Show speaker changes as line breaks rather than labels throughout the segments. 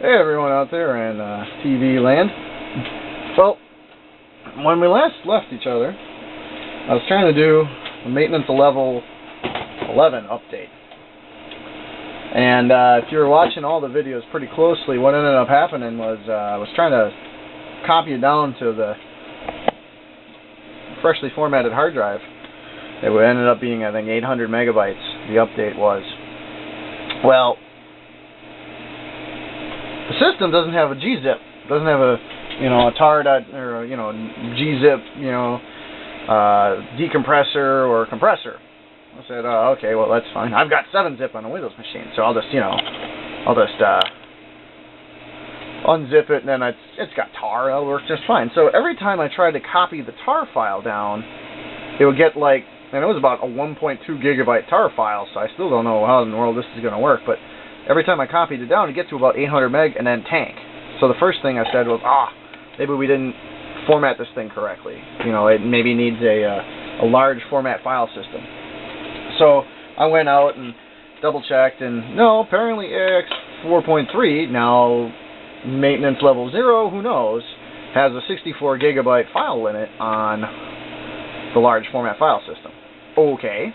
Hey everyone out there in TV land. Well, when we last left each other, I was trying to do a maintenance level 11 update. And if you were watching all the videos pretty closely, what ended up happening was I was trying to copy it down to the freshly formatted hard drive. It ended up being, I think, 800 megabytes, the update was. Well, the system doesn't have a gzip, doesn't have a, a tar or gzip, decompressor or compressor. I said, oh, okay, well that's fine. I've got 7-zip on a Windows machine, so I'll just, unzip it, and then it's got tar. It'll work just fine. So every time I tried to copy the tar file down, it would get like, and it was about a 1.2 gigabyte tar file, so I still don't know how in the world this is going to work, but every time I copied it down, it gets to about 800 meg and then tank. So the first thing I said was, maybe we didn't format this thing correctly. It maybe needs a large format file system. So I went out and double checked, and no, apparently AIX 4.3, now maintenance level 0, who knows, has a 64 gigabyte file limit on the large format file system. Okay.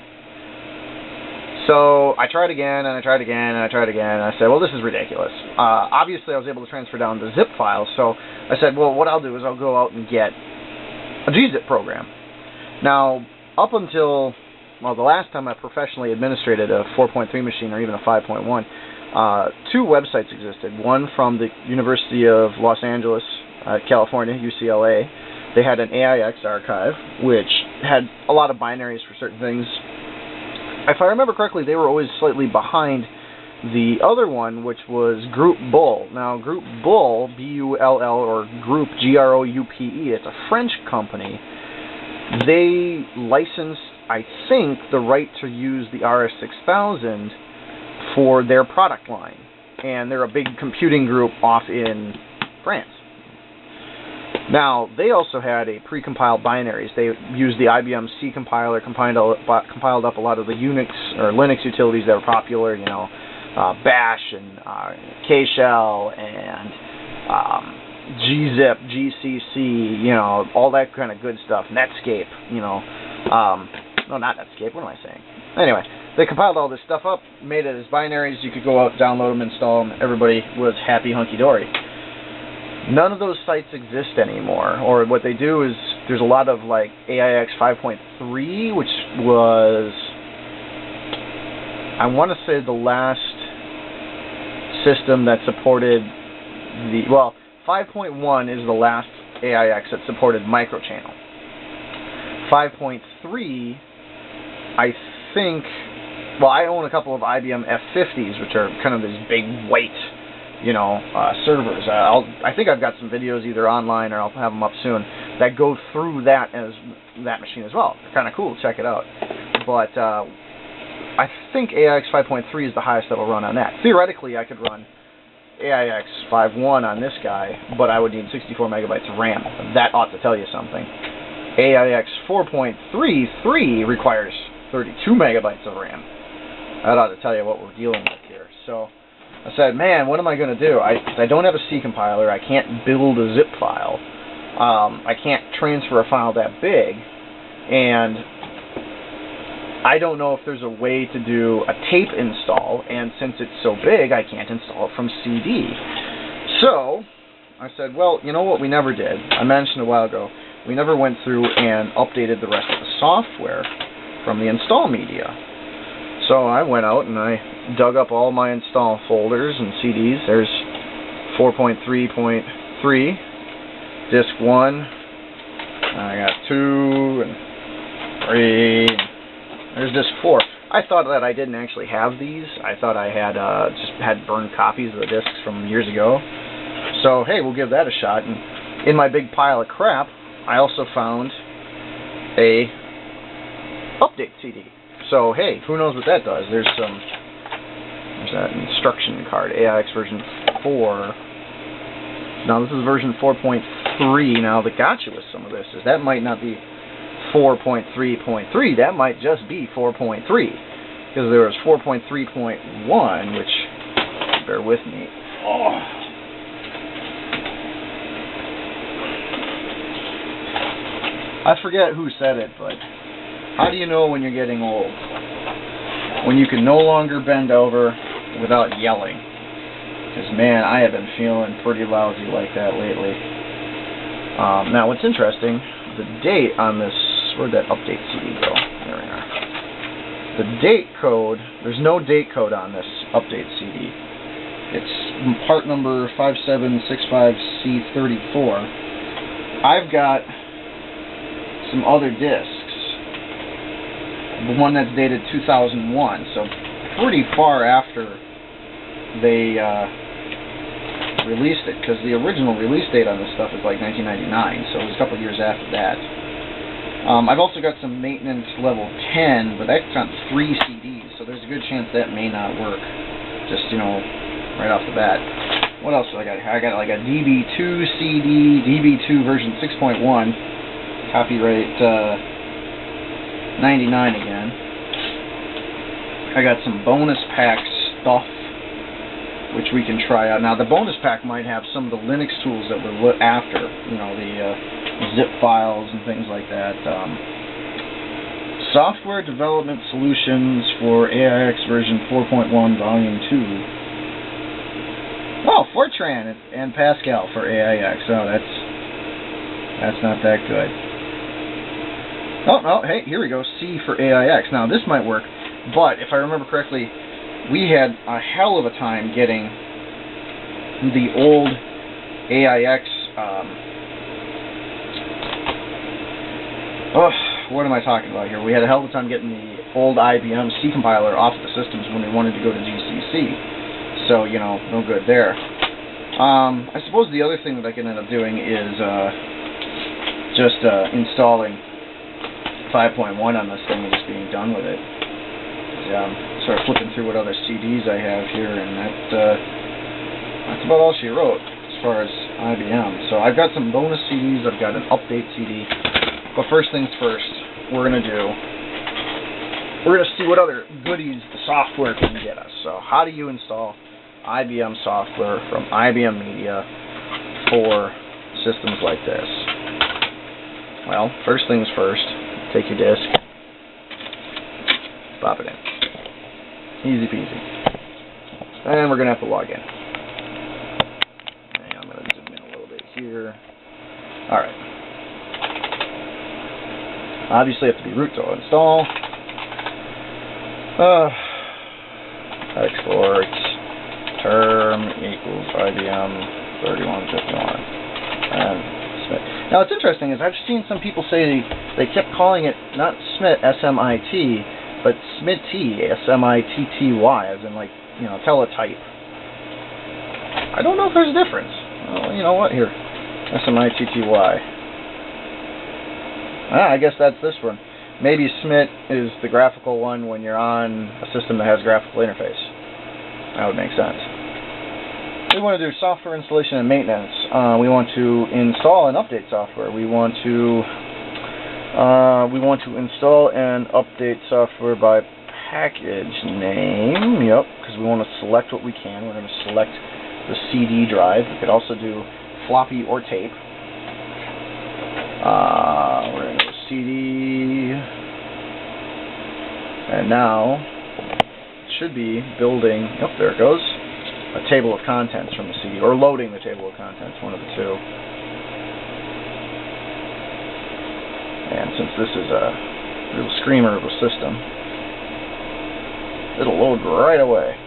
So I tried again, and I tried again, and I tried again, and I said, well, this is ridiculous. Obviously, I was able to transfer down the zip files, so I said, well, what I'll do is I'll go out and get a gzip program. Now, up until, well, the last time I professionally administrated a 4.3 machine or even a 5.1, two websites existed. One from the University of Los Angeles, California, UCLA. They had an AIX archive, which had a lot of binaries for certain things. If I remember correctly, they were always slightly behind the other one, which was Group Bull. Now, Group Bull, B-U-L-L, or Group, G-R-O-U-P-E, it's a French company. They licensed, I think, the right to use the RS-6000 for their product line. And they're a big computing group off in France. Now, they also had a pre-compiled binaries. They used the IBM C compiler, compiled up a lot of the Unix or Linux utilities that were popular, Bash and K-Shell and gzip, GCC, all that kind of good stuff. Netscape, no, not Netscape, what am I saying? Anyway, they compiled all this stuff up, made it as binaries. You could go out, download them, install them. Everybody was happy, hunky-dory. None of those sites exist anymore, or what they do is there's a lot of like AIX 5.3, which was, I want to say, the last system that supported 5.1 is the last AIX that supported microchannel. 5.3, I think, well, I own a couple of IBM F50s, which are kind of this big white, servers. I think I've got some videos either online or I'll have them up soon that go through that machine as well. They're kind of cool. Check it out. But I think AIX 5.3 is the highest that'll run on that. Theoretically, I could run AIX 5.1 on this guy, but I would need 64 megabytes of RAM. That ought to tell you something. AIX 4.33 requires 32 megabytes of RAM. That ought to tell you what we're dealing with here. So I said, man, what am I going to do? I don't have a C compiler. I can't build a zip file. I can't transfer a file that big. And I don't know if there's a way to do a tape install. And since it's so big, I can't install it from CD. So I said, well, you know what we never did? I mentioned a while ago, we never went through and updated the rest of the software from the install media. So I went out and I dug up all my install folders and CDs. There's 4.3.3, disk 1, I got 2 and 3, and there's disk 4. I thought that I didn't actually have these. I thought I had just had burned copies of the disks from years ago. So hey, we'll give that a shot. And in my big pile of crap, I also found a update CD. So hey, who knows what that does? There's that instruction card, AIX version 4. Now this is version 4.3. Now the gotcha with some of this is that might not be 4.3.3. That might just be 4.3, because there was 4.3.1, which, bear with me. Oh, I forget who said it, but how do you know when you're getting old? When you can no longer bend over without yelling. Because, man, I have been feeling pretty lousy like that lately. Now, what's interesting, the date on this, where'd that update CD go? There we are. The date code, there's no date code on this update CD. It's part number 5765C34. I've got some other discs. The one that's dated 2001, so pretty far after they released it, because the original release date on this stuff is like 1999, so it was a couple years after that. I've also got some maintenance level 10, but that's on 3 CDs, so there's a good chance that may not work, just, you know, right off the bat. What else do I got? I got like a DB2 CD, DB2 version 6.1, copyright 99 again. I got some bonus pack stuff, which we can try out. Now, the bonus pack might have some of the Linux tools that we're after, you know, the zip files and things like that. Software Development Solutions for AIX version 4.1 volume 2. Oh, Fortran and Pascal for AIX. Oh, that's not that good. Oh, hey, here we go. C for AIX. Now, this might work, but if I remember correctly, we had a hell of a time getting the old AIX, what am I talking about here? We had a hell of a time getting the old IBM C compiler off the systems when we wanted to go to GCC. So, you know, no good there. I suppose the other thing that I can end up doing is just installing 5.1 on this thing and just being done with it. Sort of flipping through what other CDs I have here, and that's about all she wrote as far as IBM. So I've got some bonus CDs, I've got an update CD, but first things first, we're going to see what other goodies the software can get us. So how do you install IBM software from IBM Media for systems like this? Well, first things first, take your disk, pop it in. Easy peasy. And we're going to have to log in. And I'm going to zoom in a little bit here. Alright. Obviously, you have to be root to install. Export term equals IBM 3151. And Smith. Now, what's interesting is I've seen some people say they kept calling it not Smith, S-M-I-T, but SMITT, S-M-I-T-T-Y, as in, like, you know, teletype. I don't know if there's a difference. Well, you know what? Here. S-M-I-T-T-Y. I guess that's this one. Maybe SMIT is the graphical one when you're on a system that has graphical interface. That would make sense. We want to do software installation and maintenance. We want to install and update software. We want to install and update software by package name. Yep, because we want to select what we can. We're going to select the CD drive. We could also do floppy or tape. We're going to go CD. And now it should be building. Yep, there it goes. A table of contents from the CD, or loading the table of contents, one of the two. And since this is a real screamer of a system, it'll load right away.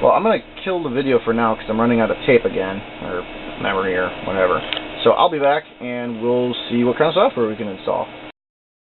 Well, I'm going to kill the video for now because I'm running out of tape again, or memory, or whatever. So I'll be back, and we'll see what kind of software we can install.